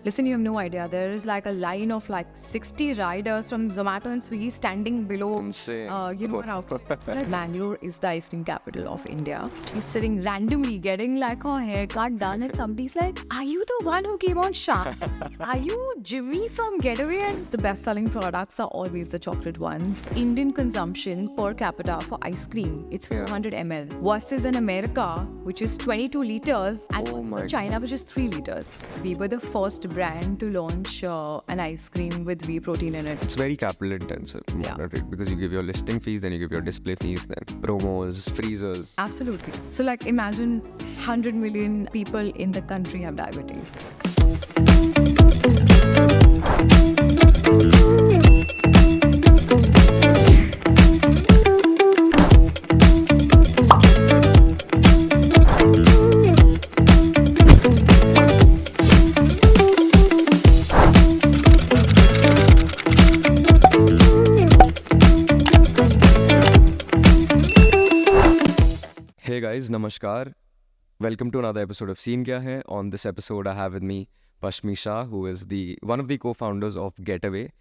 listen, you have no idea. There is like a line of like 60 riders from Zomato and Swiggy standing below. Insane. An outlet. Like, Bangalore is the ice cream capital of India. She's sitting randomly getting like her haircut done, and somebody's like, "Are you the one who came on Shark? Are you Jimmy from Getaway?" And the best-selling products are always the chocolate ones. Indian consumption per capita for ice cream, it's 400 ml versus in America, which is 22 liters, and China, which is 3 liters. We were the first brand to launch an ice cream with whey protein in it. It's very capital intensive, right? Because you give your listing fees, then you give your display fees, then promos, freezers. Absolutely. So like imagine 100 million people in the country have diabetes. Hey guys, namaskar. Welcome to another episode of Scene Kya Hai. On this episode, I have with me Pashmi Shah, who is one of the co-founders of Getaway.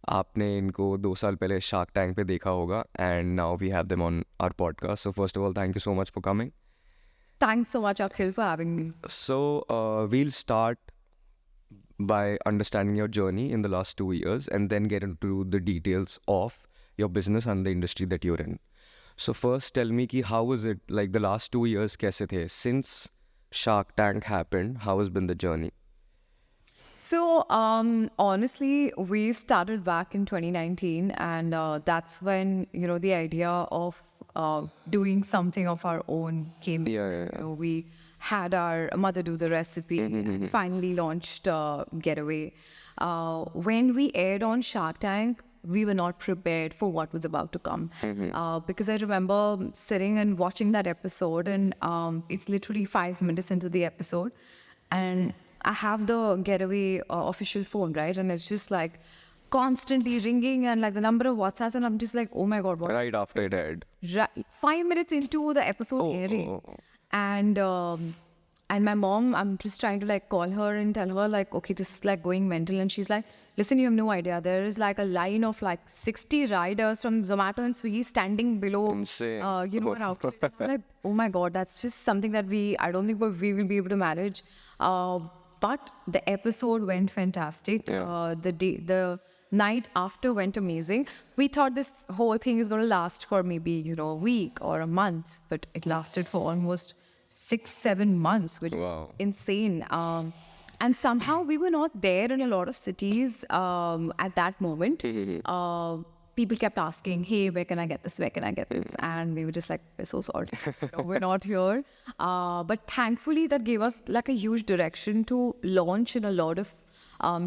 आपने इनको 2 साल पहले Shark Tank पे देखा होगा, and now we have them on our podcast. So first of all, thank you so much for coming. Thanks so much, Akhil, for having me. So we'll start by understanding your journey in the last 2 years, and then get into the details of your business and the industry that you're in. So first, tell me how was it like the last 2 years? कैसे थे since Shark Tank happened? How has been the journey? So honestly, we started back in 2019, and that's when the idea of doing something of our own came. We had our mother do the recipe and finally launched Getaway. When we aired on Shark Tank, we were not prepared for what was about to come. Because I remember sitting and watching that episode, and it's literally 5 minutes into the episode, and I have the Getaway official phone, right? And it's just like constantly ringing, and like the number of WhatsApps, and I'm just like, oh my God, what? Right after it aired. Right, 5 minutes into the episode airing. And my mom, I'm just trying to like call her and tell her like, okay, this is like going mental. And she's like, listen, you have no idea. There is like a line of like 60 riders from Zomato and Swiggy standing below. Insane. An outlet. I'm like, oh my God, that's just something that I don't think we will be able to manage. But the episode went fantastic. The night after went amazing. We thought this whole thing is going to last for maybe, a week or a month, but it lasted for almost 6-7 months, which was insane. And somehow we were not there in a lot of cities at that moment. People kept asking, hey, where can I get this? Where can I get this? And we were just like, we're so sorry. No, we're not here. But thankfully, that gave us like a huge direction to launch in a lot of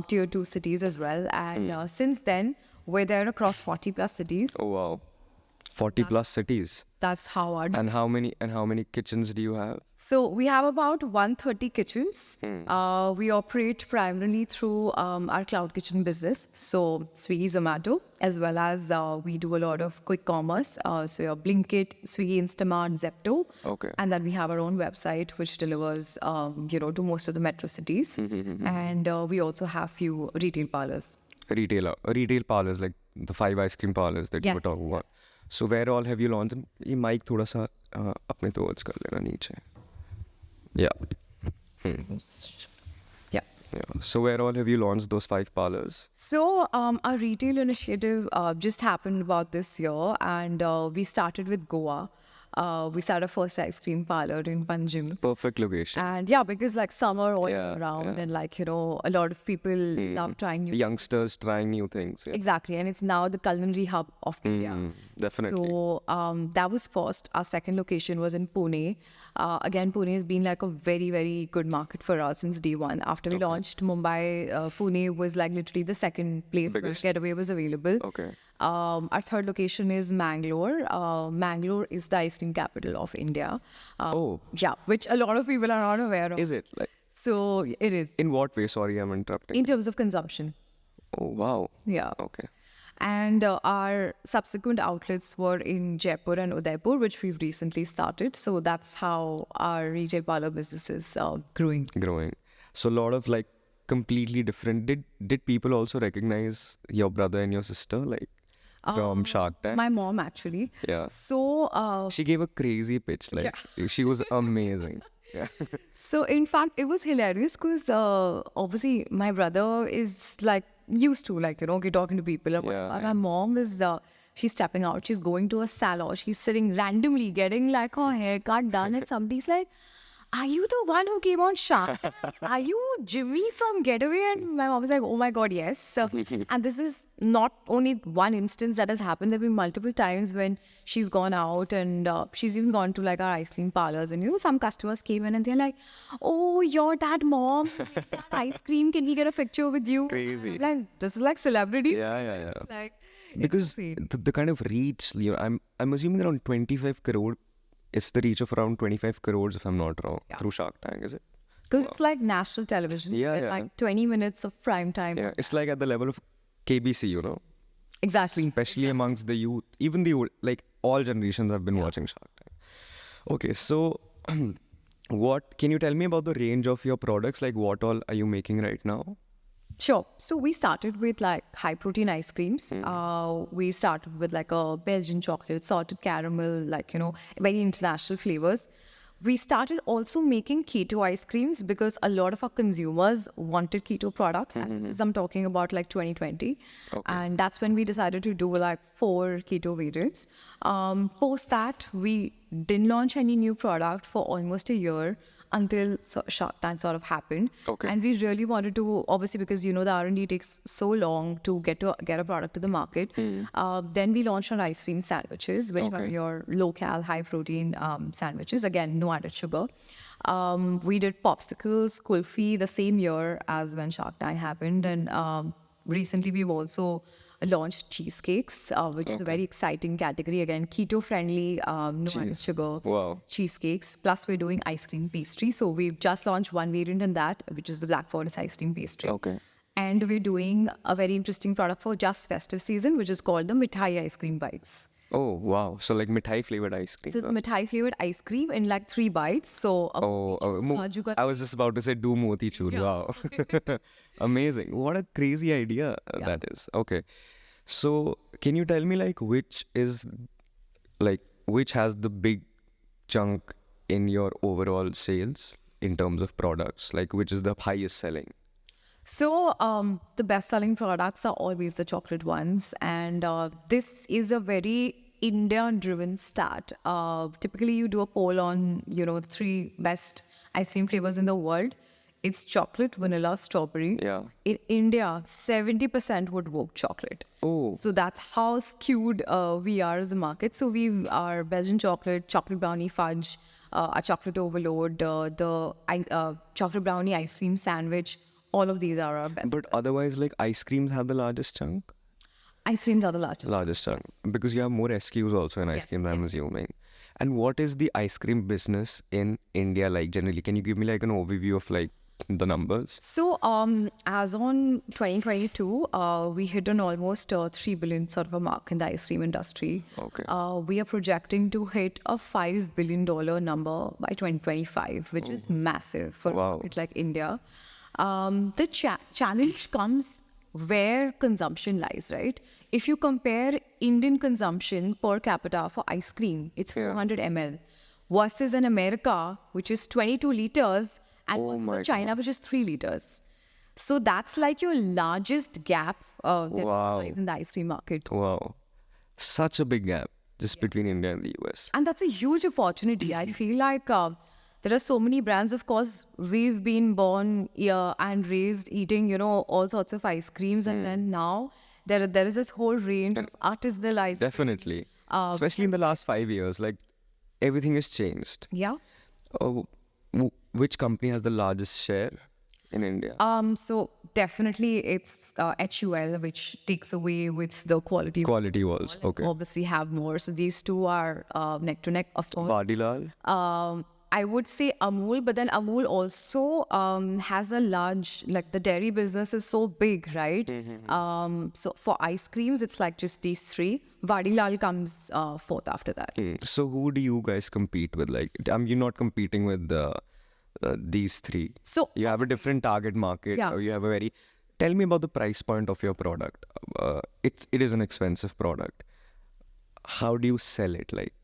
tier 2 cities as well. And since then, we're there across 40 plus cities. Oh, wow. 40 plus cities. That's how our... And how many kitchens do you have? So we have about 130 kitchens. We operate primarily through our cloud kitchen business. So Swiggy, Zomato, as well as we do a lot of quick commerce. So your Blinkit, Swiggy, Instamart, Zepto. Okay. And then we have our own website, which delivers, to most of the metro cities. And we also have few retail parlors. Retail parlors, like the 5 ice cream parlors that you were talking about. So where all have you launched them? ये mic थोड़ा सा अपने towards कर लेना नीचे. Yeah. So where all have you launched those 5 parlors? So our retail initiative just happened about this year, and we started with Goa. We started our first ice cream parlor in Panjim. Perfect location. And because like summer all year round, and like, a lot of people love trying new youngsters trying new things. Yeah. Exactly. And it's now the culinary hub of India. Definitely. So that was first. Our second location was in Pune. Again, Pune has been like a very, very good market for us since day one. After we launched Mumbai, Pune was like literally the second place where Getaway was available. Okay. Our third location is Mangalore. Mangalore is the ice cream capital of India. Yeah, which a lot of people are not aware of. Is it? So it is. In what way? Sorry, I'm interrupting. In terms of consumption. Oh, wow. Yeah. Okay. And our subsequent outlets were in Jaipur and Udaipur, which we've recently started. So that's how our retail parlor business is growing. So a lot of completely different. Did people also recognize your brother and your sister like from Shark Tank? My mom actually. Yeah. So She gave a crazy pitch. Like she was amazing. Yeah. So in fact, it was hilarious because obviously my brother is like used to like talking to people. And Yeah. my mom is she's stepping out. She's going to a salon. She's sitting randomly getting like her haircut done, and somebody's like, "Are you the one who came on Shark Tank? Are you Jimmy from Getaway?" And my mom was like, "Oh my God, yes." So, and this is not only one instance that has happened. There have been multiple times when she's gone out and she's even gone to like our ice cream parlors. And some customers came in and they're like, "Oh, you're that mom. You make that ice cream. Can we get a picture with you?" Crazy. I'm like, this is like celebrity. Yeah. Like, Because the kind of reach, I'm assuming around 25 crore. It's the reach of around 25 crores, if I'm not wrong, through Shark Tank, is it? because it's like national television. Yeah, with yeah. like 20 minutes of prime time. Yeah, it's like at the level of KBC, Exactly. especially amongst the youth. Even the like all generations have been watching Shark Tank. Okay, so what can you tell me about the range of your products? Like what all are you making right now? Sure. So we started with like high protein ice creams. We started with like a Belgian chocolate, salted caramel, like, very international flavors. We started also making keto ice creams because a lot of our consumers wanted keto products. And this is, I'm talking about like 2020. And that's when we decided to do like 4 keto variants. Post that, we didn't launch any new product for almost a year until Shark Tank sort of happened. Okay. And we really wanted to, obviously, because the R&D takes so long to get a product to the market. Then we launched our ice cream sandwiches, which are your low-cal, high-protein sandwiches. Again, no added sugar. We did popsicles, kulfi the same year as when Shark Tank happened. And recently, we've also launched cheesecakes, which is a very exciting category. Again, keto-friendly, no added sugar cheesecakes. Plus, we're doing ice cream pastry. So we've just launched one variant in that, which is the Black Forest ice cream pastry. Okay. And we're doing a very interesting product for just festive season, which is called the Mithai ice cream bites. Oh, wow. So like mithai flavored ice cream. So it's Mithai flavored ice cream in like 3 bites. So I was just about to say do motichur. Wow. Amazing. What a crazy idea that is. Okay. So can you tell me like which has the big chunk in your overall sales in terms of products? Like which is the highest selling? So the best-selling products are always the chocolate ones, and this is a very India-driven stat. Typically, you do a poll on the 3 best ice cream flavors in the world. It's chocolate, vanilla, strawberry. Yeah. In India, 70% would vote chocolate. Oh. So that's how skewed we are as a market. So we've our Belgian chocolate brownie fudge, a chocolate overload, the chocolate brownie ice cream sandwich. All of these are our best. But otherwise, like ice creams have the largest chunk? Ice creams are the largest. Largest chunk. Because you have more SKUs also in ice creams, I'm assuming. And what is the ice cream business in India like generally? Can you give me like an overview of like the numbers? So as on 2022, we hit an almost 3 billion sort of a mark in the ice cream industry. Okay. We are projecting to hit a $5 billion number by 2025, which is massive for a market like India. The challenge comes where consumption lies, right? If you compare Indian consumption per capita for ice cream, it's 400 ml versus in America, which is 22 liters, and versus China, which is 3 liters. So that's like your largest gap that lies in the ice cream market. Wow. Such a big gap just between India and the US. And that's a huge opportunity. I feel like there are so many brands. Of course, we've been born and raised eating, all sorts of ice creams. And then now there is this whole range of artisanal ice cream. Definitely. Especially in the last 5 years, like everything has changed. Yeah. Which company has the largest share in India? So definitely it's HUL, which takes away with the quality. Quality walls. Okay. Obviously have more. So these two are neck to neck, of course. Badilal? I would say Amul, but then Amul also has a large, like the dairy business is so big, right? So for ice creams, it's like just these 3. Vadilal comes 4th after that. So who do you guys compete with? Like, you're not competing with these three? So You have a different target market. Yeah. Or you have a very... Tell me about the price point of your product. It is an expensive product. How do you sell it? Like,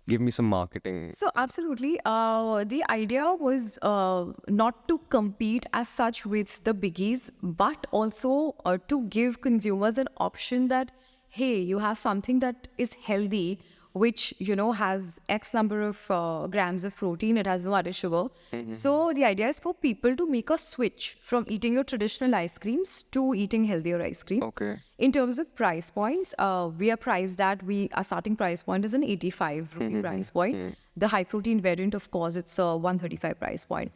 give me some marketing. So absolutely, the idea was not to compete as such with the biggies, but also to give consumers an option that, hey, you have something that is healthy, which has X number of grams of protein. It has no added sugar. So the idea is for people to make a switch from eating your traditional ice creams to eating healthier ice creams. Okay. In terms of price points, we are priced at, our starting price point is an 85 rupee price point. The high protein variant, of course, it's a 135 price point.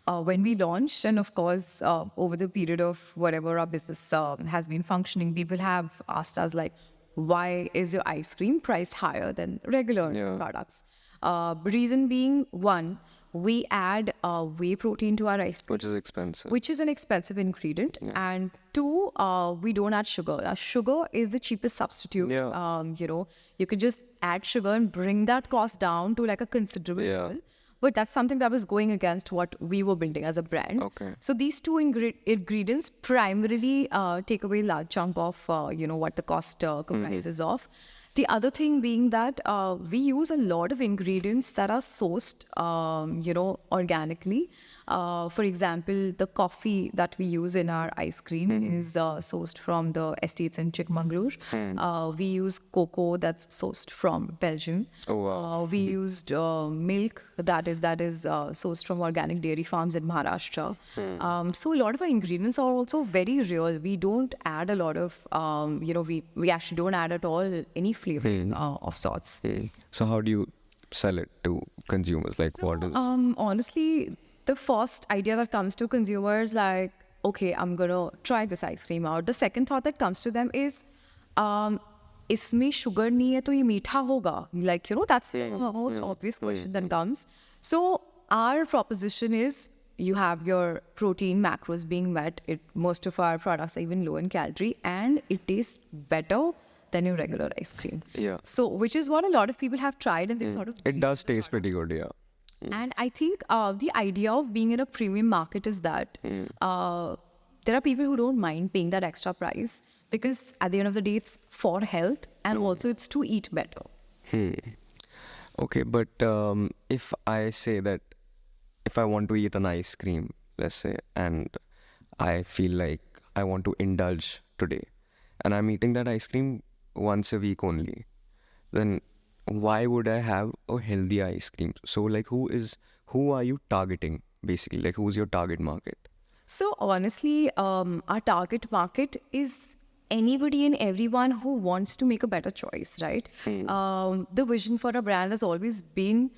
When we launched, and of course, over the period of whatever our business has been functioning, people have asked us like, why is your ice cream priced higher than regular products? Reason being, one, we add whey protein to our ice cream, Which is expensive. which is an expensive ingredient. And two, we don't add sugar. Sugar is the cheapest substitute. Yeah. You could just add sugar and bring that cost down to like a considerable level. But that's something that was going against what we were building as a brand. Okay. So these two ingredients primarily take away a large chunk of what the cost comprises of. The other thing being that we use a lot of ingredients that are sourced, organically. For example, the coffee that we use in our ice cream is sourced from the estates in Chikmagalur. We use cocoa that's sourced from Belgium. Oh, wow. We used milk that is sourced from organic dairy farms in Maharashtra. So a lot of our ingredients are also very real. We don't add a lot of, we actually don't add at all any flavor of sorts. So how do you sell it to consumers? Like, what is... Honestly, the first idea that comes to consumers, like, okay, I'm gonna try this ice cream out. The second thought that comes to them is, इसमें sugar नहीं है तो ये मीठा होगा? Like, that's the most obvious question that comes. So our proposition is, you have your protein macros being met. Most of our products are even low in calorie, and it tastes better than your regular ice cream. Yeah. So, which is what a lot of people have tried, and they sort of... It does taste pretty good, yeah. And I think the idea of being in a premium market is that there are people who don't mind paying that extra price, because at the end of the day, it's for health, and also it's to eat better. Okay, but if I say that if I want to eat an ice cream, let's say, and I feel like I want to indulge today, and I'm eating that ice cream once a week only, then why would I have a healthy ice cream? So like, who are you targeting basically? Like, who's your target market? So honestly, our target market is anybody and everyone who wants to make a better choice, right? The vision for a brand has always been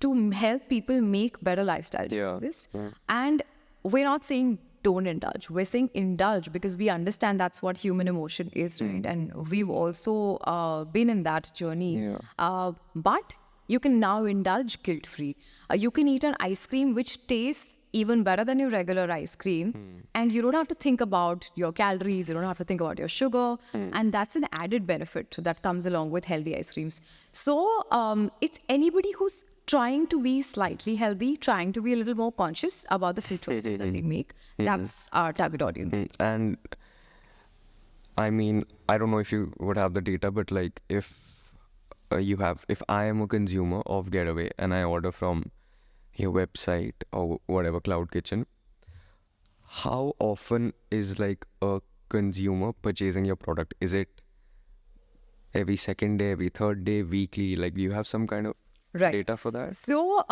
to help people make better lifestyle choices. And we're not saying don't indulge. We're saying indulge because we understand that's what human emotion is, right? And we've also been in that journey. But you can now indulge guilt-free. You can eat an ice cream which tastes even better than your regular ice cream. And you don't have to think about your calories. You don't have to think about your sugar. And that's an added benefit that comes along with healthy ice creams. So it's anybody who's trying to be slightly healthy, trying to be a little more conscious about the food choices that they make. That's our target audience. And I mean, I don't know if you would have the data, but like if I am a consumer of Getaway and I order from your website or whatever, Cloud Kitchen, how often is like a consumer purchasing your product? Is it every second day, every third day, weekly? Like, do you have some kind of data for that? So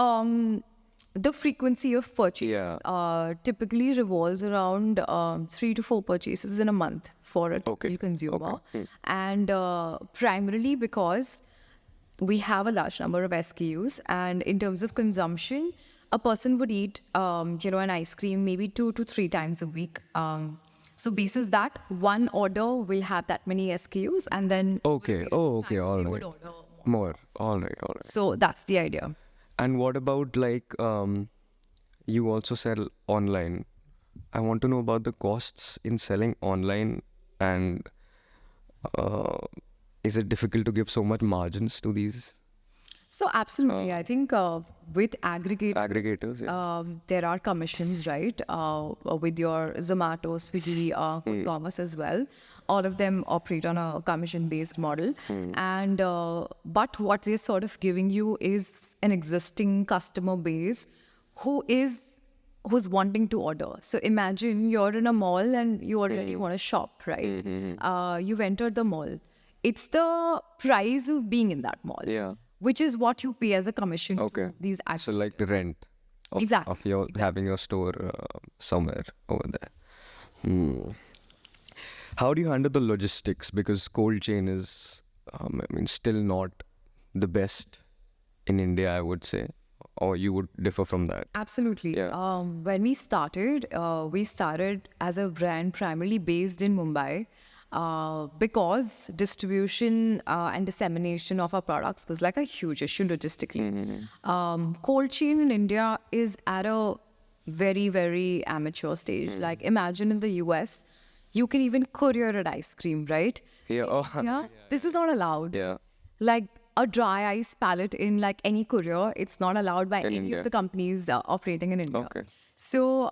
the frequency of purchase typically revolves around 3 to 4 purchases in a month for a typical consumer. And primarily because we have a large number of SKUs, and in terms of consumption, a person would eat an ice cream maybe 2 to 3 times a week. So basis that, one order will have that many SKUs, and then all right. More. All right. So that's the idea. And what about like you also sell online? I want to know about the costs in selling online, and is it difficult to give so much margins to these? So absolutely, I think with Aggregators, yeah. there are commissions, right? With your Zomato, Swiggy, quick commerce as well. All of them operate on a commission-based model, and but what they're sort of giving you is an existing customer base who's wanting to order. So imagine you're in a mall and you already want to shop, right? You've entered the mall. It's the price of being in that mall, Yeah. which is what you pay as a commission Okay. to these actors. So like the rent of, Exactly, of your having your store somewhere over there. How do you handle the logistics? Because cold chain is, still not the best in India, I would say, or you would differ from that. Absolutely. Yeah. When we started as a brand primarily based in Mumbai because distribution and dissemination of our products was like a huge issue logistically. Cold chain in India is at a very, very amateur stage. Like imagine in the US, you can even courier an ice cream, right? Yeah. Oh. Yeah. This is not allowed. Yeah. Like a dry ice pallet in like any courier, it's not allowed by any India. of the companies operating in India. Okay. So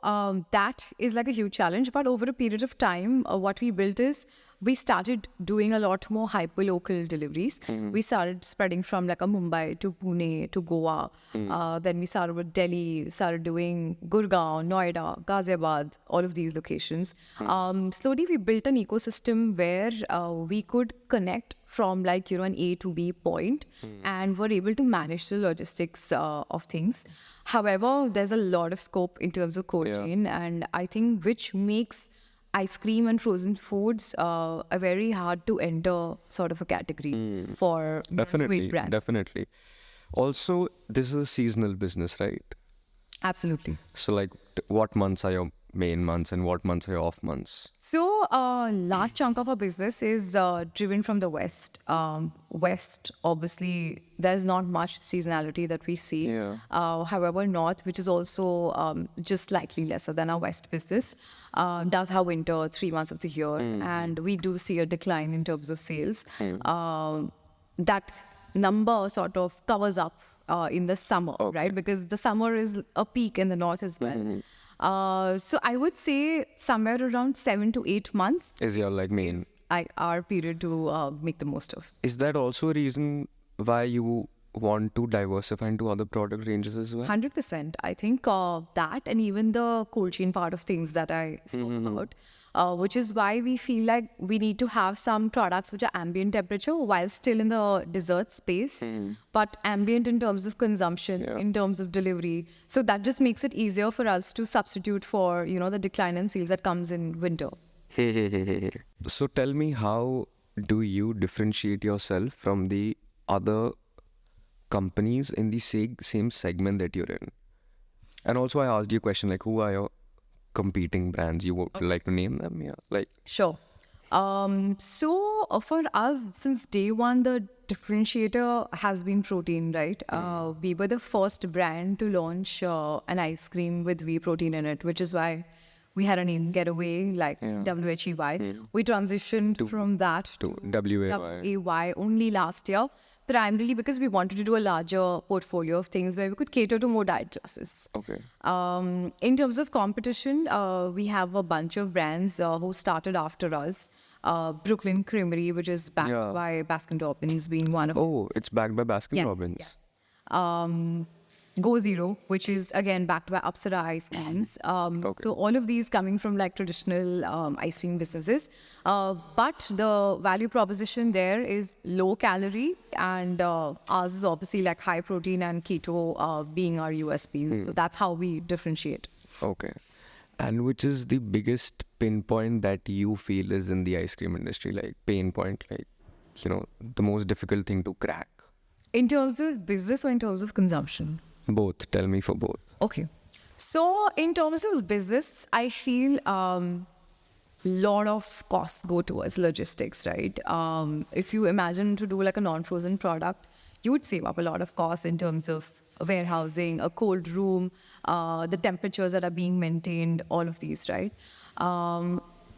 that is like a huge challenge. But over a period of time, what we built is we started doing a lot more hyper-local deliveries. We started spreading from like a Mumbai to Pune to Goa. Then we started with Delhi, started doing Gurgaon, Noida, Ghaziabad, all of these locations. Slowly, we built an ecosystem where we could connect from like, an A to B point and were able to manage the logistics of things. However, there's a lot of scope in terms of cold chain, and I think which makes ice cream and frozen foods a very hard to enter sort of a category for wage brands. Definitely. Also, this is a seasonal business, right? Absolutely. So like what months are your main months and what months are your off months? So a large chunk of our business is driven from the West. West, obviously, there's not much seasonality that we see. Yeah. However, North, which is also just slightly lesser than our West business, does have winter 3 months of the year. And we do see a decline in terms of sales. That number sort of covers up in the summer, right? Because the summer is a peak in the North as well. So I would say somewhere around 7 to 8 months Is your like main? our period to make the most of. Is that also a reason why you want to diversify into other product ranges as well? 100%. I think that and even the cold chain part of things that I spoke about, which is why we feel like we need to have some products which are ambient temperature while still in the dessert space, but ambient in terms of consumption, in terms of delivery. So that just makes it easier for us to substitute for, the decline in sales that comes in winter. So tell me, how do you differentiate yourself from the other companies in the same segment that you're in? And also I asked you a question like, who are your competing brands? You would like to name them? Yeah, like Sure. So for us, since day one, the differentiator has been protein, right? We were the first brand to launch an ice cream with whey protein in it, which is why we had a name, Getaway, like WHEY. We transitioned from that to WAY. WAY only last year, primarily because we wanted to do a larger portfolio of things where we could cater to more diet classes. Okay. In terms of competition, we have a bunch of brands who started after us. Brooklyn Creamery, which is backed by Baskin-Robbins, being one of Oh, it's backed by Baskin-Robbins. Yes. Go Zero, which is again backed by Apsara ice creams. So all of these coming from like traditional ice cream businesses. But the value proposition there is low calorie, and ours is obviously like high protein and keto being our USPs. So that's how we differentiate. Okay. And which is the biggest pinpoint that you feel is in the ice cream industry? Like pain point, like, the most difficult thing to crack? In terms of business or in terms of consumption? Both. Tell me for both. Okay. So in terms of business, I feel lot of costs go towards logistics, right? If you imagine to do like a non-frozen product, you would save up a lot of costs in terms of warehousing, a cold room, the temperatures that are being maintained, all of these, right?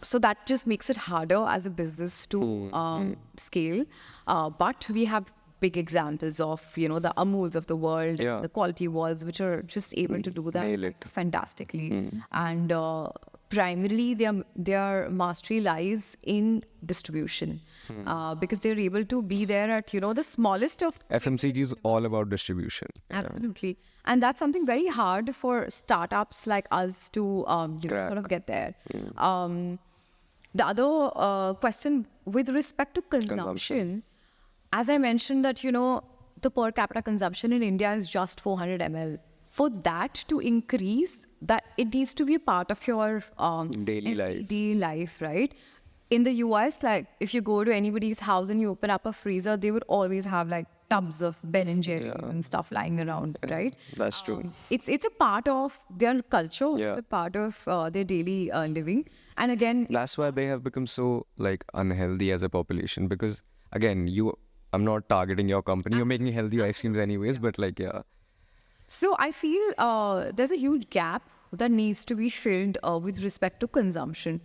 So that just makes it harder as a business to scale. But we have big examples of, the Amuls of the world, Yeah. the quality walls, which are just able to do that Nail it. fantastically. And primarily, their mastery lies in distribution, because they're able to be there at, the smallest of. FMCG is all about distribution. Absolutely. And that's something very hard for startups like us to Crack. sort of get there. The other question with respect to consumption, as I mentioned that, the per capita consumption in India is just 400 ml. For that to increase, that it needs to be a part of your Daily life. everyday life, right? In the US, like if you go to anybody's house and you open up a freezer, they would always have like tubs of Ben and Jerry's and stuff lying around, right? That's true. It's a part of their culture. Yeah. It's a part of their daily living. And again, That's why they have become so like unhealthy as a population, because again, I'm not targeting your company. You're making healthy ice creams anyways, but like, yeah. so I feel there's a huge gap that needs to be filled with respect to consumption.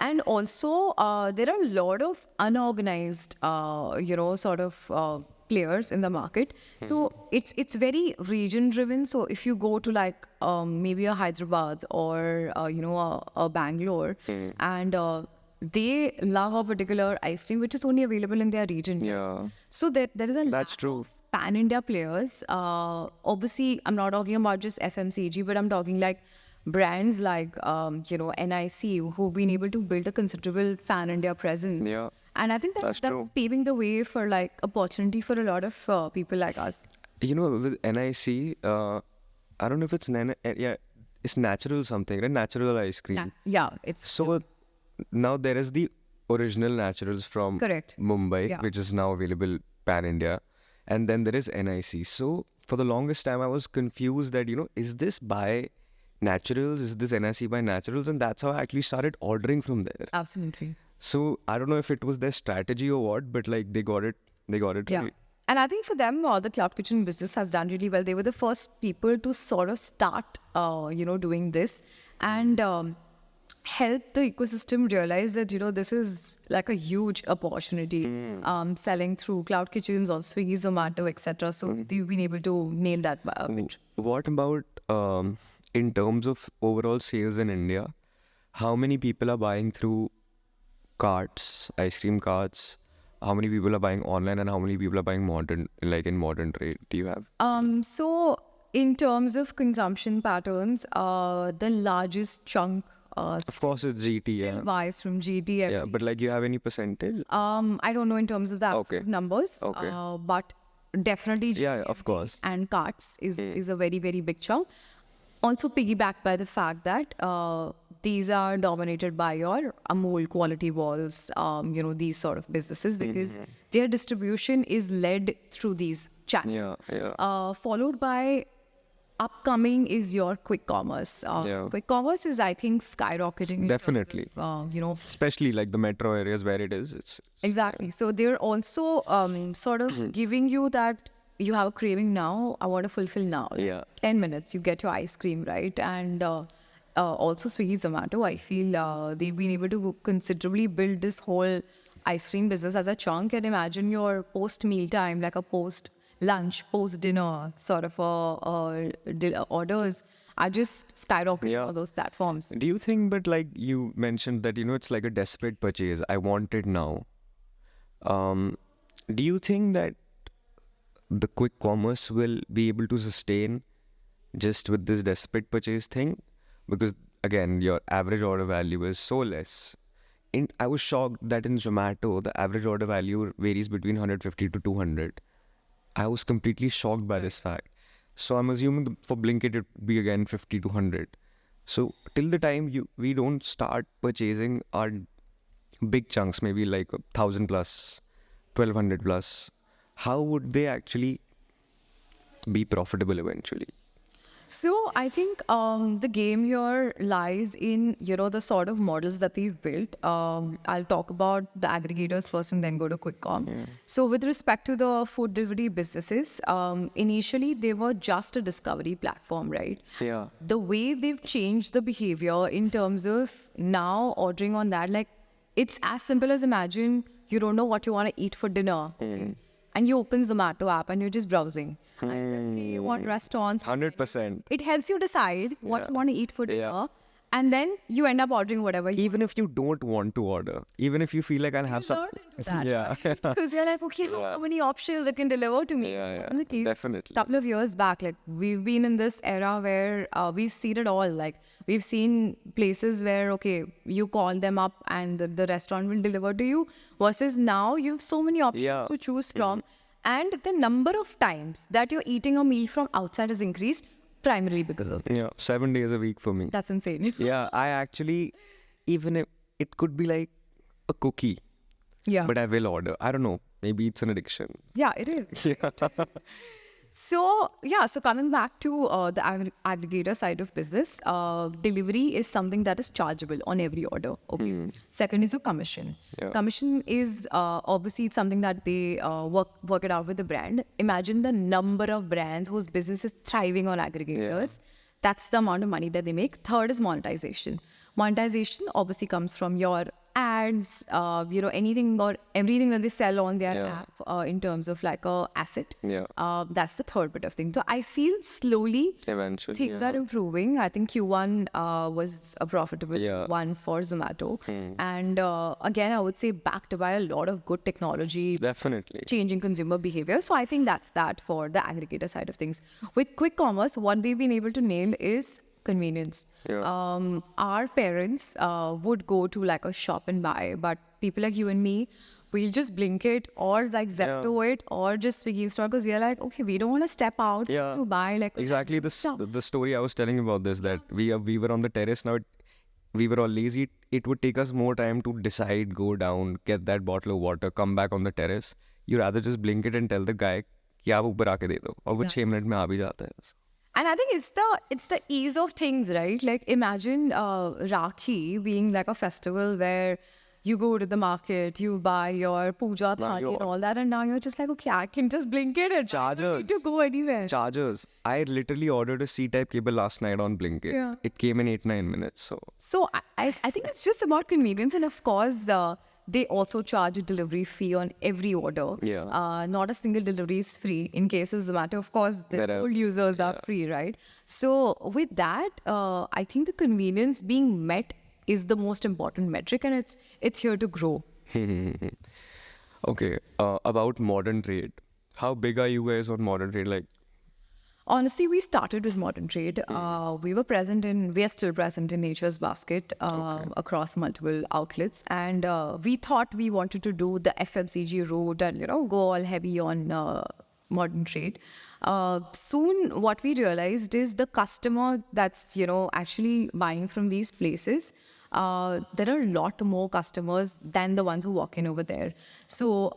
And also, there are a lot of unorganized, sort of players in the market. So it's very region driven. So if you go to like maybe a Hyderabad or a Bangalore, and they love a particular ice cream which is only available in their region. Yeah. So there is a That's lack true. of pan-India players. Obviously, I'm not talking about just FMCG, but I'm talking like brands like NIC, who've been able to build a considerable pan-India presence. Yeah. And I think That's that's true. paving the way for like opportunity for a lot of people like us. With NIC, I don't know if it's it's natural something, right? Natural ice cream. Yeah, it's So now there is the original naturals from Correct. Mumbai, Yeah. which is now available pan India, and then there is NIC. So for the longest time, I was confused that is this by naturals? Is this NIC by naturals? And that's how I actually started ordering from there. absolutely. So I don't know if it was their strategy or what, but like they got it Yeah. right. And I think for them, the cloud kitchen business has done really well. They were the first people to sort of start, doing this and help the ecosystem realize that, this is like a huge opportunity, selling through cloud kitchens on Swiggy, Zomato, etc. So they've been able to nail that bit. What about in terms of overall sales in India? How many people are buying through carts, ice cream carts? How many people are buying online, and how many people are buying in modern trade? Do you have? So in terms of consumption patterns, the largest chunk Of course, it's GT. still Yeah. buys from GT. Yeah, but like, you have any percentage? I don't know in terms of the absolute Okay. numbers, Okay. but definitely Yeah, of GTFD course. and carts is a very, very big chunk. Also piggybacked by the fact that these are dominated by your Amul quality walls, these sort of businesses, because their distribution is led through these channels. Yeah. Followed by upcoming is your quick commerce. Yeah. Quick commerce is, I think, skyrocketing. in terms Definitely. of, Especially like the metro areas where it is. It's Exactly. So they're also sort of giving you that you have a craving now, I want to fulfill now. Like, Yeah. 10 minutes, you get your ice cream, right? And also Swiggy, Zomato, I feel they've been able to considerably build this whole ice cream business as a chunk. And imagine your post-meal time, like a post-lunch, post-dinner sort of orders are just skyrocketing Yeah. on those platforms. Do you think, but like you mentioned that, it's like a desperate purchase. I want it now. Do you think that the quick commerce will be able to sustain just with this desperate purchase thing? Because again, your average order value is so less. I was shocked that in Zomato, the average order value varies between 150 to 200. I was completely shocked by this fact. So I'm assuming for Blinkit, it would be again 50 to 100. So till the time we don't start purchasing our big chunks, maybe like 1,000 plus, 1,200 plus, how would they actually be profitable eventually? So I think the game here lies in, the sort of models that we've built. I'll talk about the aggregators first and then go to QuickCom. So with respect to the food delivery businesses, initially they were just a discovery platform, right? Yeah. The way they've changed the behavior in terms of now ordering on that, like it's as simple as imagine you don't know what you want to eat for dinner. Okay? and you open Zomato app and you're just browsing. And you say, okay, you want restaurants? 100%. It helps you decide what you want to eat for dinner. Yeah. And then you end up ordering whatever you Even if you don't want to order, even if you feel like I'll have some. learn into that. Yeah. Because you're like, okay, so many options that can deliver to me. Yeah, Wasn't the case? definitely. Couple of years back, like we've been in this era where we've seen it all. Like we've seen places where, okay, you call them up and the restaurant will deliver to you, versus now you have so many options Yeah. to choose from. And the number of times that you're eating a meal from outside has increased primarily because of this. Yeah, 7 days a week for me. That's insane. Yeah, I actually, even if it could be like a cookie, Yeah. but I will order. I don't know. Maybe it's an addiction. Yeah, it is. So coming back to the aggregator side of business, delivery is something that is chargeable on every order. Okay. Second is your commission. Yeah. Commission is obviously it's something that they work it out with the brand. Imagine the number of brands whose business is thriving on aggregators. That's the amount of money that they make. Third is monetization. Monetization obviously comes from your ads, anything or everything that they sell on their app in terms of like a asset. Yeah. That's the third bit of thing. So I feel slowly Eventually. things are improving. I think Q1 was a profitable one for Zomato. And again, I would say backed by a lot of good technology, Definitely. changing consumer behavior. So I think that's that for the aggregator side of things. With quick commerce, what they've been able to nail is convenience. Our parents would go to like a shop and buy, but people like you and me, we'll just blink it or like Zepto it or just Swiggy store because we are like, okay, we don't want to step out just to buy like Exactly the story I was telling about this, that we were on the terrace now. We were all lazy. It would take us more time to decide, go down, get that bottle of water, come back on the terrace. You rather just blink it and tell the guy कि आप ऊपर आके दे दो और वो 6 minute में आ भी जाता है. And I think it's the ease of things, right? Like imagine Rakhi being like a festival where you go to the market, you buy your puja thali and all that, and now you're just like, okay, I can just blink it and I don't need to go anywhere. Chargers. I literally ordered a C-type cable last night on Blinkit. Yeah. It came in 8-9 minutes. So I think it's just about convenience, and of course they also charge a delivery fee on every order. Yeah. Not a single delivery is free. In cases Zomato, of course, the old users are free, right? So with that, I think the convenience being met is the most important metric, and it's here to grow. Okay. About modern trade. How big are you guys on modern trade? Like, honestly, we started with modern trade. We are still present in Nature's Basket across multiple outlets. And we thought we wanted to do the FMCG route and, go all heavy on modern trade. Soon, what we realized is the customer that's, actually buying from these places, there are a lot more customers than the ones who walk in over there. So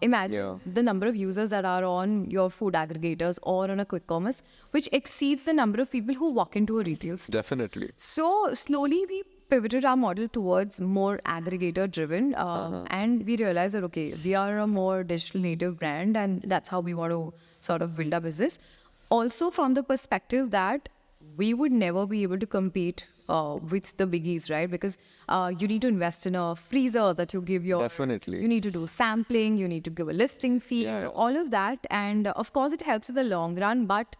imagine the number of users that are on your food aggregators or on a quick commerce, which exceeds the number of people who walk into a retail store. definitely. So slowly we pivoted our model towards more aggregator driven and we realized that, okay, we are a more digital native brand and that's how we want to sort of build our business. Also from the perspective that we would never be able to compete with the biggies, right? Because you need to invest in a freezer that you give your... Definitely. You need to do sampling, you need to give a listing fee, so all of that. And of course, it helps in the long run, but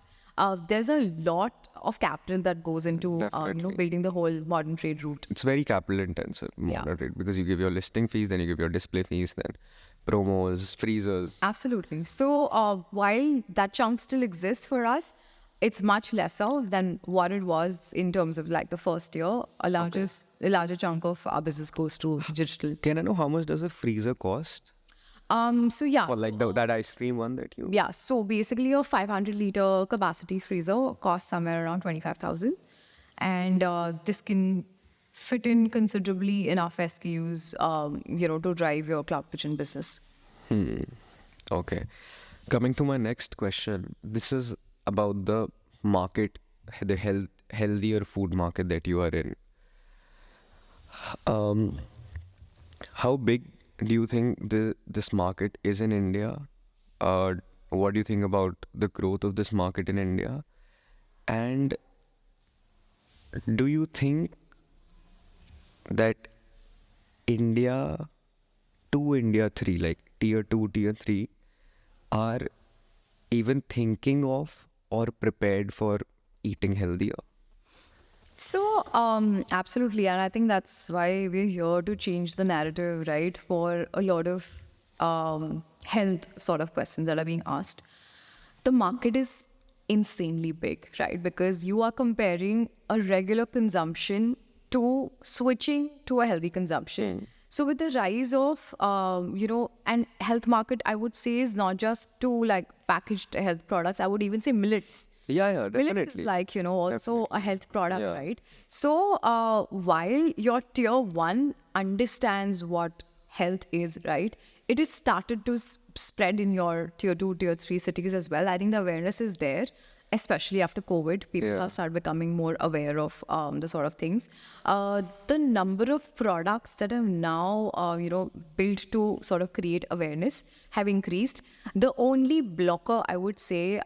there's a lot of capital that goes into building the whole modern trade route. It's very capital intensive, modern trade, because you give your listing fees, then you give your display fees, then promos, freezers. Absolutely. So while that chunk still exists for us, it's much lesser than what it was in terms of like the first year. A larger chunk of our business goes to digital. Can I know how much does a freezer cost? So yeah. For like that ice cream one that you... Yeah. So basically a 500 liter capacity freezer costs somewhere around 25,000. And this can fit in considerably enough SKUs, to drive your cloud kitchen business. Okay. Coming to my next question. This is about the market, the healthier food market that you are in. How big do you think this market is in India? What do you think about the growth of this market in India? And do you think that India 2, India 3, like tier 2, tier 3, are even thinking of or prepared for eating healthier? So, absolutely. And I think that's why we're here to change the narrative, right? For a lot of health sort of questions that are being asked. The market is insanely big, right? Because you are comparing a regular consumption to switching to a healthy consumption. So with the rise of, and health market, I would say is not just to like packaged health products. I would even say millets. Yeah, Millets definitely. is like, also a health product, Yeah. right? So while your tier one understands what health is, right, it is started to spread in your tier two, tier three cities as well. I think the awareness is there, especially after COVID. People Yeah. are start becoming more aware of the sort of things. The number of products that have now, built to sort of create awareness have increased. The only blocker, I would say,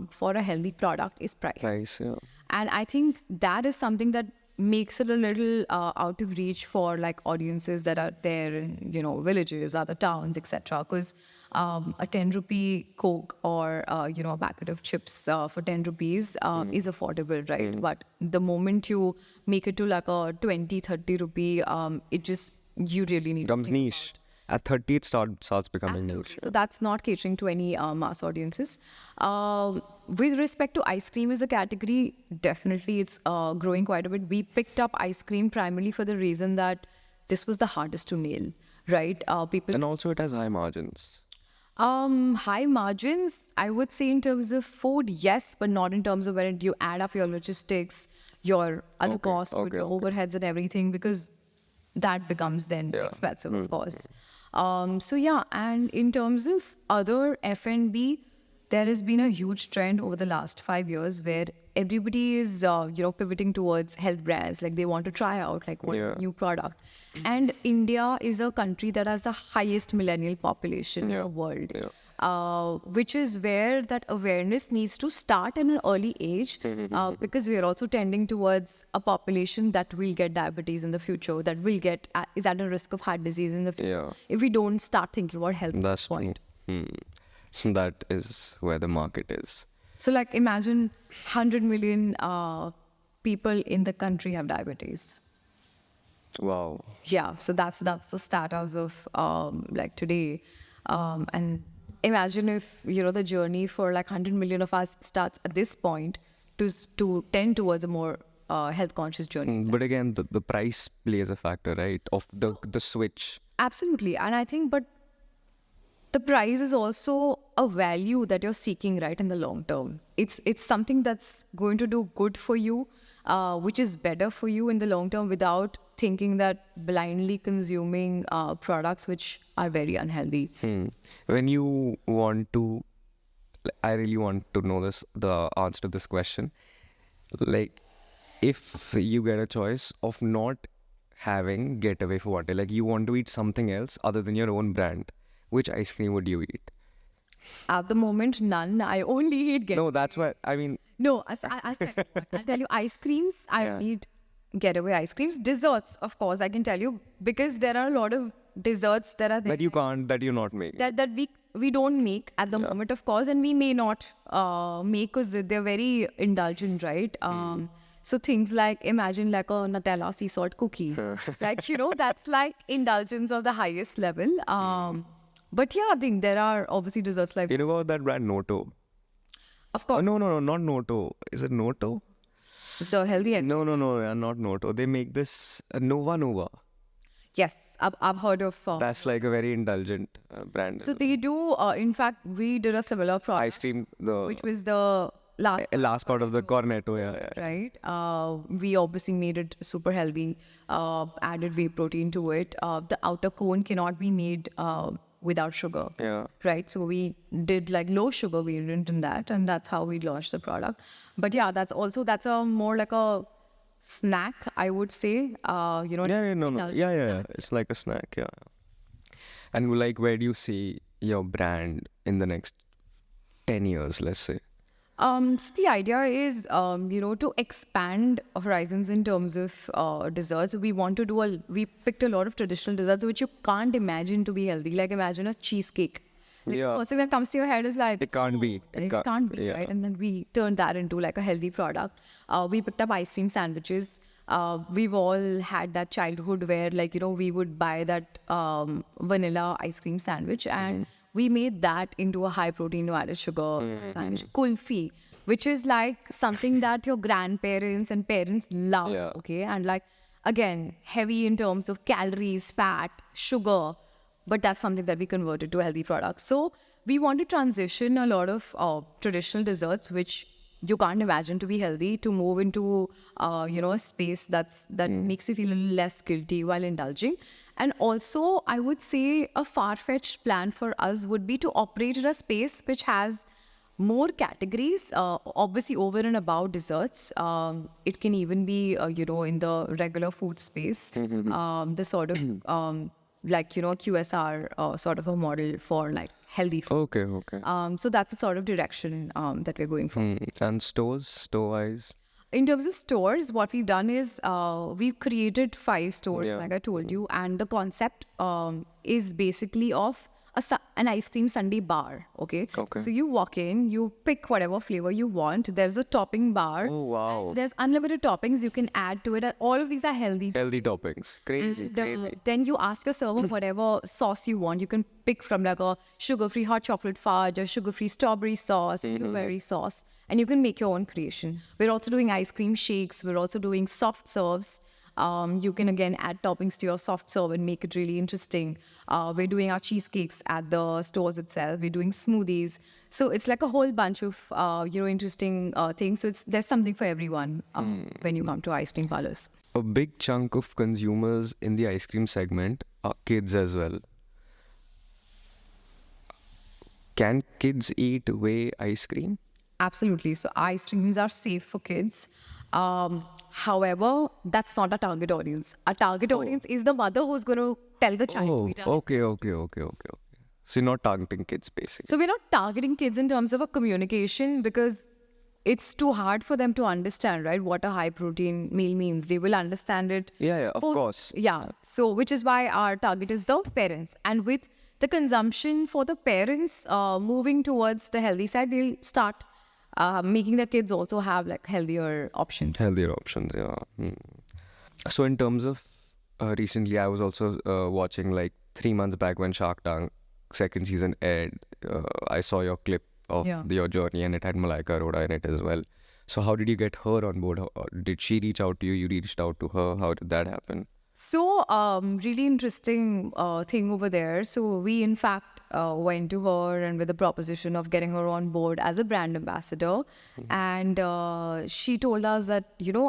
for a healthy product is price. Price, yeah. And I think that is something that makes it a little out of reach for like audiences that are there in, villages, other towns, etc. Because a 10 rupee Coke or, a packet of chips for 10 rupees is affordable, right? But the moment you make it to like a 20, 30 rupee, you really need Becomes to think niche. At 30, it starts becoming niche. so that's not catering to any mass audiences. With respect to ice cream as a category, definitely it's growing quite a bit. We picked up ice cream primarily for the reason that this was the hardest to nail, right? People And also, it has high margins. high margins, I would say in terms of food, yes, but not in terms of when you add up your logistics, your other costs, with your overheads and everything, because that becomes then expensive, of course. So yeah, and in terms of other F&B, there has been a huge trend over the last 5 years where everybody is, pivoting towards health brands. Like they want to try out like what's the new product. And India is a country that has the highest millennial population in the world. Which is where that awareness needs to start at an early age, because we are also tending towards a population that will get diabetes in the future, that will get is at a risk of heart disease in the future, if we don't start thinking about health at That's that point. true. So that is where the market is. So like imagine 100 million people in the country have diabetes. Wow. Yeah, so that's the stat as of like today, and imagine if the journey for like 100 million of us starts at this point to tend towards a more health conscious journey. But again, the price plays a factor, right? Of the switch. Absolutely, and I think, but the price is also a value that you're seeking, right, in the long term. It's something that's going to do good for you, which is better for you in the long term, without thinking that blindly consuming products which are very unhealthy. When you want to, I really want to know the answer to this question. Like, if you get a choice of not having getaway for water, like you want to eat something else other than your own brand, which ice cream would you eat? At the moment, none. I only eat getaway. No, that's what I mean. No, I'll tell you, ice creams, I need getaway ice creams. Desserts, of course, I can tell you, because there are a lot of desserts that are there That you're not making. that we don't make at the moment, of course, and we may not make because they're very indulgent, right? So things like, imagine like a Nutella sea salt cookie, like, that's like indulgence of the highest level. But yeah, I think there are obviously desserts like, You know about that brand Noto? of course, No, not Noto. Is it Noto? the healthy ice. No, not Noto. They make this Nova. Yes, I've heard of. That's like a very indulgent brand. So they do. In fact, we did a similar product, Ice cream, which was the last part of the cornetto, right? We obviously made it super healthy, added whey protein to it. The outer cone cannot be made without sugar, right? So we did like low sugar variant in that, and that's how we launched the product. But yeah, that's a more like a snack, I would say. It's like a snack, And like, where do you see your brand in the next 10 years, let's say? So the idea is, to expand horizons in terms of desserts. We picked a lot of traditional desserts which you can't imagine to be healthy. Like imagine a cheesecake, Like, Yeah. the first thing that comes to your head is like, It can't be. it can't be, yeah. right? And then we turned that into like a healthy product. We picked up ice cream sandwiches. We've all had that childhood where, like, we would buy that vanilla ice cream sandwich, and we made that into a high protein, no added sugar sandwich. Kulfi, which is like something that your grandparents and parents love, Yeah. okay? And like, again, heavy in terms of calories, fat, sugar, but that's something that we converted to a healthy product. So we want to transition a lot of traditional desserts, which you can't imagine to be healthy, to move into a space that makes you feel a little less guilty while indulging. And also, I would say a far-fetched plan for us would be to operate in a space which has more categories, obviously over and above desserts. It can even be, in the regular food space, the sort of QSR sort of a model for like healthy food. Okay. So that's the sort of direction that we're going for. And store-wise? In terms of stores, what we've done is we've created 5 stores, Yeah. like I told you, and the concept is basically of an ice cream sundae bar. Okay. Okay. So you walk in, you pick whatever flavor you want. There's a topping bar. Oh, wow. There's unlimited toppings you can add to it. And all of these are healthy. Healthy toppings. Crazy. Then you ask your server whatever sauce you want. You can pick from like a sugar-free hot chocolate fudge, or sugar-free strawberry sauce, blueberry sauce, and you can make your own creation. We're also doing ice cream shakes. We're also doing soft serves. You can again add toppings to your soft serve and make it really interesting. We're doing our cheesecakes at the stores itself. We're doing smoothies. So it's like a whole bunch of interesting things. So there's something for everyone when you come to ice cream parlors. A big chunk of consumers in the ice cream segment are kids as well. Can kids eat whey ice cream? Absolutely. So ice creams are safe for kids. However, that's not our target audience. Our target audience is the mother who's going to tell the child. Oh, "We don't-" okay. So you're not targeting kids, basically. So we're not targeting kids in terms of a communication, because it's too hard for them to understand, right, what a high protein meal means. They will understand it. Yeah, of course. Yeah. So which is why our target is the parents. And with the consumption for the parents moving towards the healthy side, they'll start making the kids also have like healthier options. Healthier options, yeah. So in terms of recently, I was also watching like 3 months back when Shark Tank second season aired. I saw your clip of your journey, and it had MALAIKA ARORA in it as well. So how did you get her on board? Did she reach out to you? You reached out to her? How did that happen? So, really interesting thing over there. So we, in fact, went to her and with the proposition of getting her on board as a brand ambassador. And she told us that,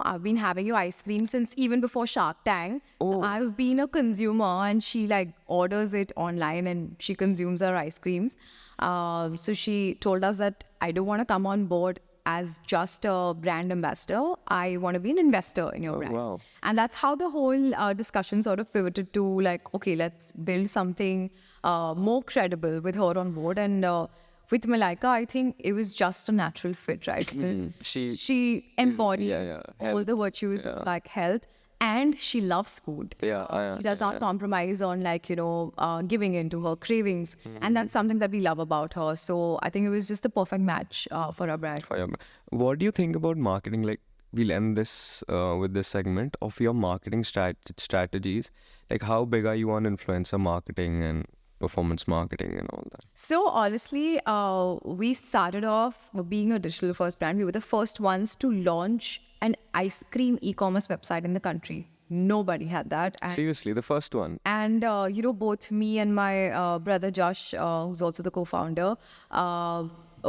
I've been having your ice cream since even before Shark Tank. So I've been a consumer, and she like orders it online and she consumes our ice creams. So she told us that I don't want to come on board as just a brand ambassador. I want to be an investor in your brand. Wow. And that's how the whole discussion sort of pivoted to like, okay, let's build something more credible with her on board. And with MALAIKA, I think it was just a natural fit, right? Because she embodies all the virtues of like health, and she loves food. She does not compromise on like, giving in to her cravings. And that's something that we love about her. So I think it was just the perfect match for our brand. What do you think about marketing? Like, we'll end this with this segment of your marketing strategies. Like, how big are you on influencer marketing and performance marketing and all that? So honestly, we started off being a digital first brand. We were the first ones to launch an ice cream e-commerce website in the country. Nobody had that. And Seriously, the first one. And, both me and my brother Josh, who's also the co-founder,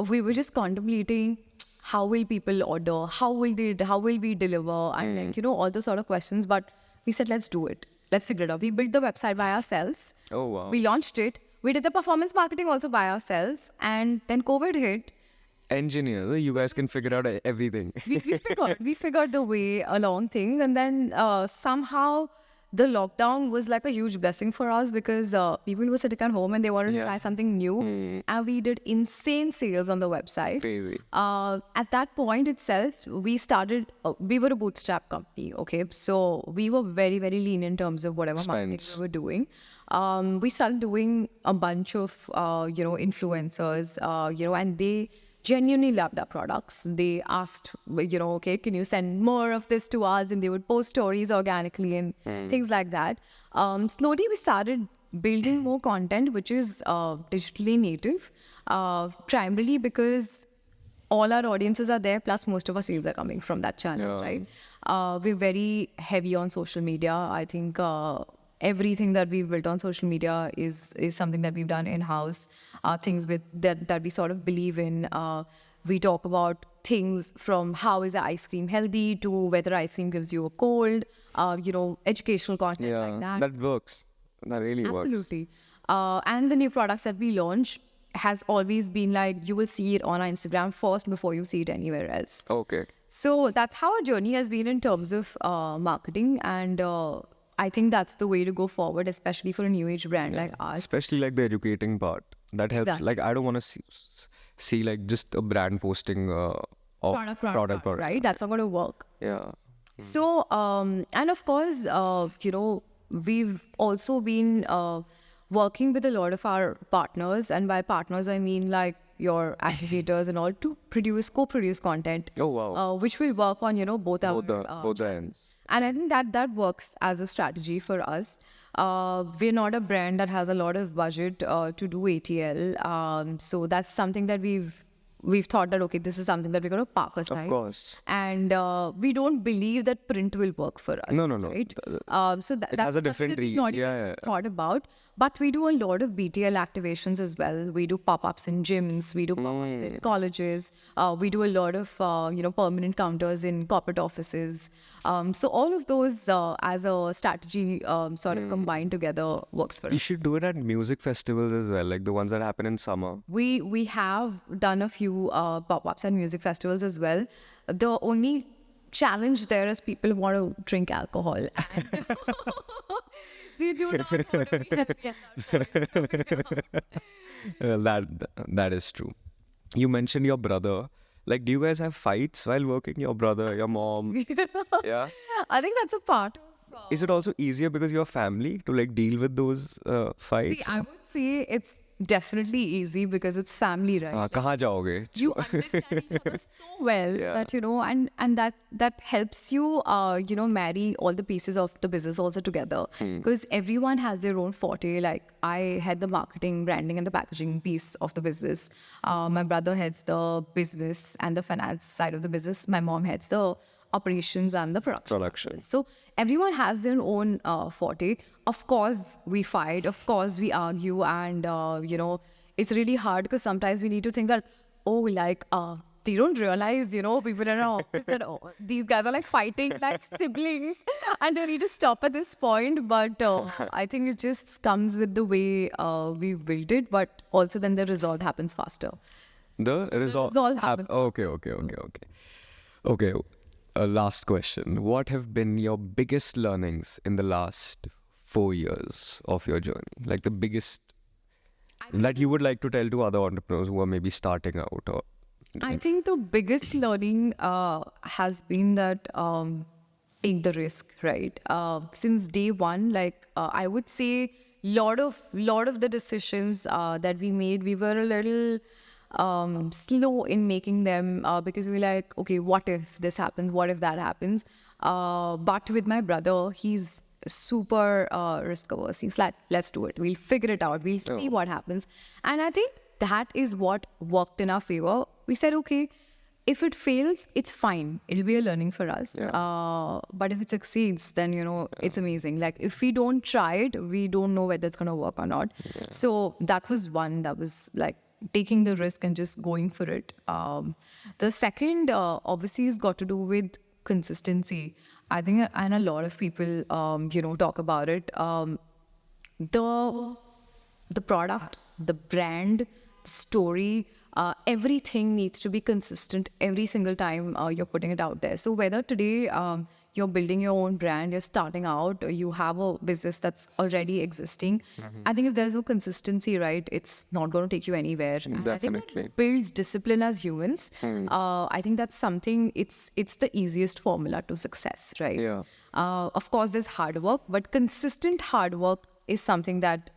we were just contemplating how will people order, how will we deliver, and all those sort of questions. But we said, let's do it. Let's figure it out. We built the website by ourselves. Oh, wow. We launched it. We did the performance marketing also by ourselves. And then COVID hit. Engineers, you guys can figure out everything. we figured the way along things, and then somehow the lockdown was like a huge blessing for us, because people were sitting at home and they wanted to try something new, and we did insane sales on the website. Crazy. At that point itself, we started. We were a bootstrap company, okay, so we were very, very lean in terms of whatever marketing we were doing. we started doing a bunch of, influencers, and they genuinely loved our products. They asked, okay, can you send more of this to us? And they would post stories organically and things like that. Slowly, we started building more content, which is digitally native, primarily because all our audiences are there, plus most of our sales are coming from that channel, right? We're very heavy on social media. I think everything that we've built on social media is something that we've done in-house, things with that we sort of believe in. We talk about things from how is the ice cream healthy to whether ice cream gives you a cold, educational content like that. That works. That really works. Absolutely. And the new products that we launch has always been like, you will see it on our Instagram first before you see it anywhere else. Okay. So that's how our journey has been in terms of marketing. And I think that's the way to go forward, especially for a new age brand like ours. Especially like the educating part. That helps. Exactly. Like, I don't want to see like just a brand posting of product, right? That's not going to work. Yeah. So, and of course, we've also been working with a lot of our partners, and by partners, I mean like your aggregators and all, to co-produce content. Oh, wow. Which will work on, both our Both the ends. And I think that works as a strategy for us. We're not a brand that has a lot of budget to do ATL. So that's something that we've thought that, okay, this is something that we're going to park aside. Of course. And we don't believe that print will work for us. No. Right? So It that's has a different something that we've not even thought about. But we do a lot of BTL activations as well. We do pop-ups in gyms. We do pop-ups in colleges. We do a lot of, permanent counters in corporate offices. So all of those as a strategy sort of combined together works for You us. should do it at music festivals as well, like the ones that happen in summer. We have done a few pop-ups and music festivals as well. The only challenge there is people want to drink alcohol. And they do not want to be heavy That is true. You mentioned your brother. Like, do you guys have fights while working? Your brother, your mom? Yeah. I think that's a part of... Is it also easier because you're family to like deal with those fights? See, I would say it's definitely easy because it's family, right? Kahan jaoge? You understand each other so well that, and that helps you, marry all the pieces of the business also together. Because everyone has their own forte. Like, I had the marketing, branding, and the packaging piece of the business. My brother heads the business and the finance side of the business. My mom heads the operations and the production. So everyone has their own forte. Of course, we fight. Of course, we argue. And, it's really hard because sometimes we need to think that, they don't realize, people in our office that, these guys are like fighting like siblings and they need to stop at this point. But I think it just comes with the way we've built it. But also then the result happens faster. The result happens. Okay. Last question. What have been your biggest learnings in the last 4 years of your journey? Like the biggest that you would like to tell to other entrepreneurs who are maybe starting out? Or I think the biggest learning has been that take the risk, right? Since day one, I would say lot of the decisions that we made, we were a little slow in making them because we were like, okay, what if this happens? What if that happens? But with my brother, he's super risk averse. He's like, let's do it. We'll figure it out. We'll see what happens. And I think that is what worked in our favor. We said, okay, if it fails, it's fine. It'll be a learning for us. But if it succeeds, then, it's amazing. Like, if we don't try it, we don't know whether it's going to work or not. So that was one that was like taking the risk and just going for it. The second, obviously, has got to do with consistency. I think, and a lot of people, talk about it. The product, the brand, story, everything needs to be consistent every single time you're putting it out there. So whether today you're building your own brand, you're starting out, you have a business that's already existing, I think if there's no consistency, right, it's not going to take you anywhere. And I think that builds discipline as humans. I think that's something, it's the easiest formula to success, right? Of course, there's hard work, but consistent hard work is something that's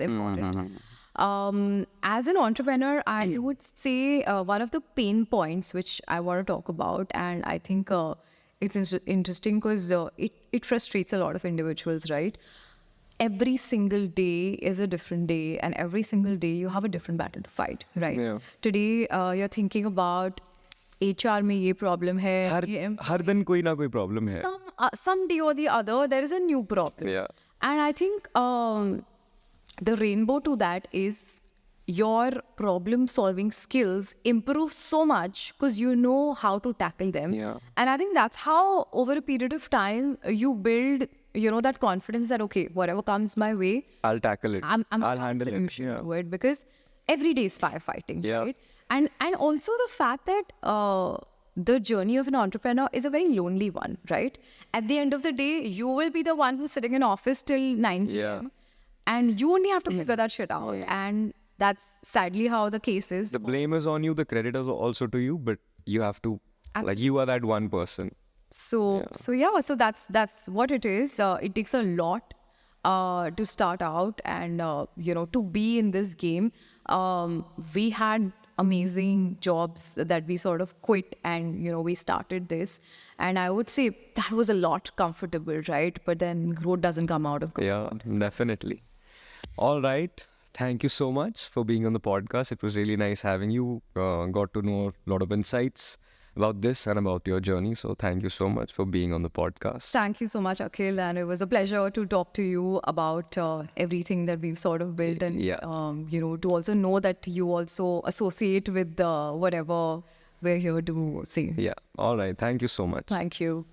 important. As an entrepreneur, I would say one of the pain points which I want to talk about, and I think it's interesting because it frustrates a lot of individuals, right? Every single day is a different day, and every single day you have a different battle to fight, right? Yeah. Today you're thinking about HR में ये problem है, हर दिन कोई ना कोई problem है. some day or the other there is a new problem. Yeah. And I think the rainbow to that is your problem solving skills improve so much because you know how to tackle them. Yeah. And I think that's how over a period of time you build, that confidence that, okay, whatever comes my way, I'll tackle it. I'll handle it. solution Yeah. to it, because every day is firefighting, Yeah. right? And also the fact that the journey of an entrepreneur is a very lonely one, right? At the end of the day, you will be the one who's sitting in office till 9 p.m. Yeah. And you only have to figure that shit out. And that's sadly how the case is. The blame is on you, the credit is also to you, but you have to, like, you are that one person. So that's what it is. It takes a lot to start out and to be in this game. We had amazing jobs that we sort of quit, and we started this, and I would say that was a lot comfortable, right? But then growth doesn't come out of comfort. Yeah, definitely. All right. Thank you so much for being on the podcast. It was really nice having you. Got to know a lot of insights about this and about your journey. So thank you so much for being on the podcast. Thank you so much, Akhil, and it was a pleasure to talk to you about everything that we've sort of built, and Yeah. to also know that you also associate with whatever we're here to say. Yeah. All right. Thank you so much. Thank you.